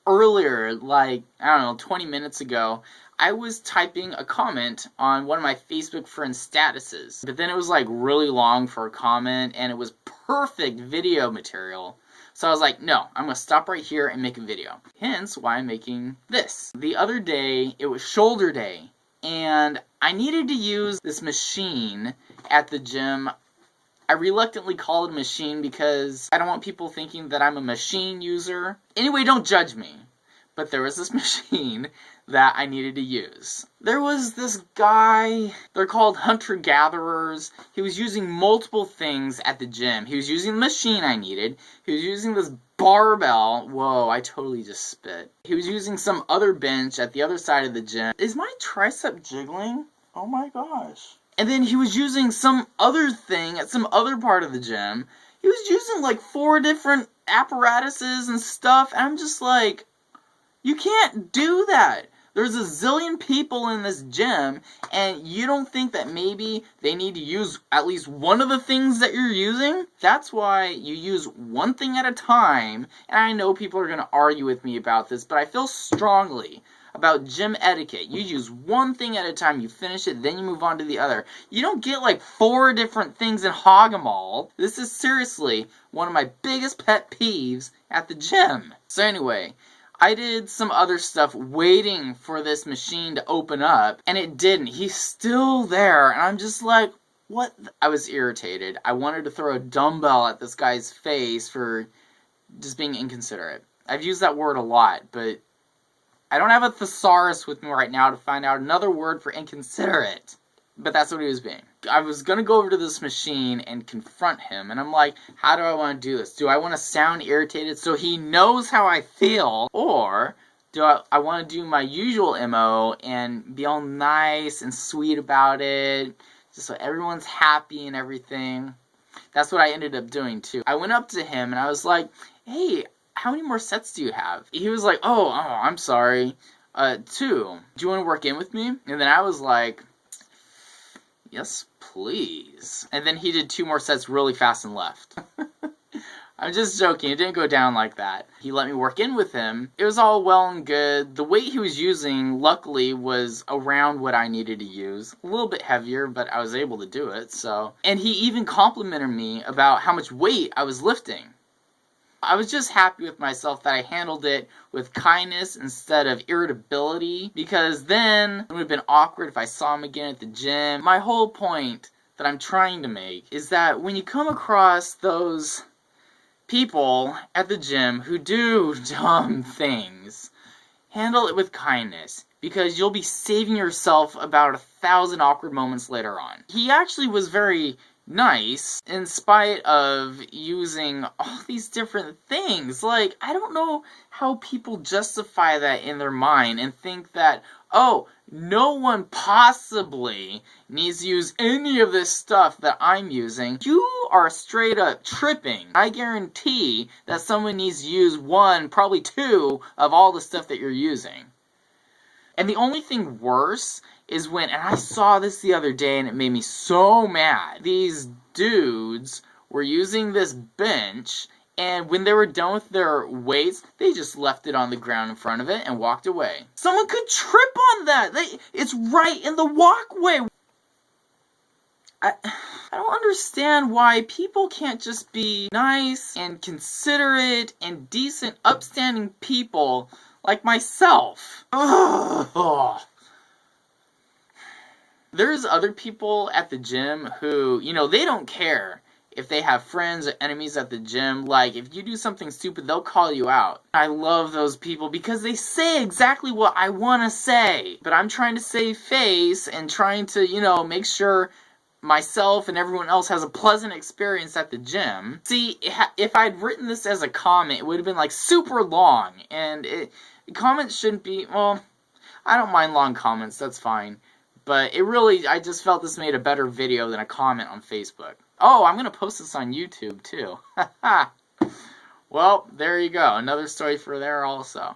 earlier, like, I don't know, 20 minutes ago, I was typing a comment on one of my Facebook friends' statuses. But then it was like really long for a comment, and it was perfect video material. So I was like, no, I'm going to stop right here and make a video. Hence why I'm making this. The other day, it was shoulder day, and I needed to use this machine at the gym. I reluctantly call it a machine because I don't want people thinking that I'm a machine user. Anyway, don't judge me. But there was this machine that I needed to use. There was this guy, they're called hunter-gatherers. He was using multiple things at the gym. He was using the machine I needed. He was using this barbell. Whoa, I totally just spit. He was using some other bench at the other side of the gym. Is my tricep jiggling? Oh my gosh. And then he was using some other thing at some other part of the gym. He was using like 4 different apparatuses and stuff. And I'm just like, you can't do that. There's a zillion people in this gym, and you don't think that maybe they need to use at least one of the things that you're using? That's why you use one thing at a time, and I know people are going to argue with me about this, but I feel strongly about gym etiquette. You use one thing at a time, you finish it, then you move on to the other. You don't get like 4 different things and hog them all. This is seriously one of my biggest pet peeves at the gym. So anyway, I did some other stuff waiting for this machine to open up, and it didn't. He's still there, and I'm just like, what? I was irritated. I wanted to throw a dumbbell at this guy's face for just being inconsiderate. I've used that word a lot, but I don't have a thesaurus with me right now to find out another word for inconsiderate. But that's what he was being. I was going to go over to this machine and confront him. And I'm like, how do I want to do this? Do I want to sound irritated so he knows how I feel? Or do I want to do my usual MO and be all nice and sweet about it? Just so everyone's happy and everything. That's what I ended up doing too. I went up to him and I was like, hey, how many more sets do you have? He was like, oh, I'm sorry. 2. Do you want to work in with me? And then I was like, yes, please. And then he did 2 more sets really fast and left. I'm just joking. It didn't go down like that. He let me work in with him. It was all well and good. The weight he was using, luckily, was around what I needed to use. A little bit heavier, but I was able to do it, so. And he even complimented me about how much weight I was lifting. I was just happy with myself that I handled it with kindness instead of irritability, because then it would have been awkward if I saw him again at the gym. My whole point that I'm trying to make is that when you come across those people at the gym who do dumb things, handle it with kindness, because you'll be saving yourself about 1,000 awkward moments later on. He actually was very nice in spite of using all these different things. Like, I don't know how people justify that in their mind and think that, oh, no one possibly needs to use any of this stuff that I'm using. You are straight up tripping. I guarantee that someone needs to use 1, probably 2 of all the stuff that you're using. And the only thing worse is when, and I saw this the other day and it made me so mad, these dudes were using this bench, and when they were done with their weights, they just left it on the ground in front of it and walked away. Someone could trip on that. It's right in the walkway. I don't understand why people can't just be nice and considerate and decent, upstanding people like myself. Ugh. There's other people at the gym who, they don't care if they have friends or enemies at the gym. Like, if you do something stupid, they'll call you out. I love those people because they say exactly what I want to say. But I'm trying to save face and trying to, make sure myself and everyone else has a pleasant experience at the gym. See, if I'd written this as a comment, it would have been like super long. And comments shouldn't be, well, I don't mind long comments, that's fine. But I just felt this made a better video than a comment on Facebook. Oh, I'm going to post this on YouTube too. Well, there you go. Another story for there also.